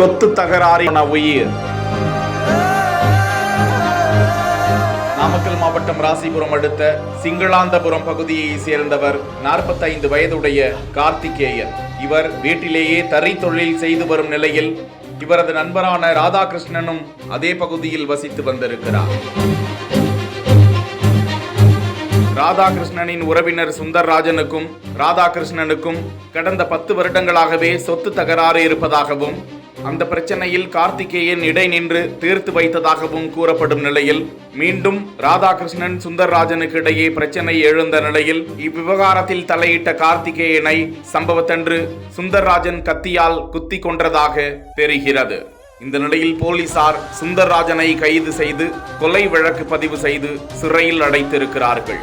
சொத்து தகராறின உயிர். நாமக்கல் மாவட்டம் ராசிபுரம் அடுத்த சிங்களாந்தபுரம் பகுதியை சேர்ந்தவர் 45 வயதுடைய கார்த்திகேயன். இவர் வீட்டிலேயே தறி தொழில் செய்து வரும் நிலையில் இவரது நண்பரான ராதாகிருஷ்ணனும் அதே பகுதியில் வசித்து வந்திருக்கிறார். ராதாகிருஷ்ணனின் உறவினர் சுந்தர்ராஜனுக்கும் ராதாகிருஷ்ணனுக்கும் கடந்த 10 வருடங்களாகவே சொத்து தகராறு இருப்பதாகவும் அந்த பிரச்சனையில் கார்த்திகேயன் இடை நின்று தீர்த்து வைத்ததாகவும் கூறப்படும் நிலையில் மீண்டும் ராதாகிருஷ்ணன் சுந்தர்ராஜனுக்கு இடையே பிரச்சனை எழுந்த நிலையில் இவ்விவகாரத்தில் தலையிட்ட கார்த்திகேயனை சம்பவத்தன்று சுந்தர்ராஜன் கத்தியால் குத்தி கொன்றதாக தெரிகிறது. இந்த நிலையில் போலீசார் சுந்தர்ராஜனை கைது செய்து கொலை வழக்கு பதிவு செய்து சிறையில் அடைத்திருக்கிறார்கள்.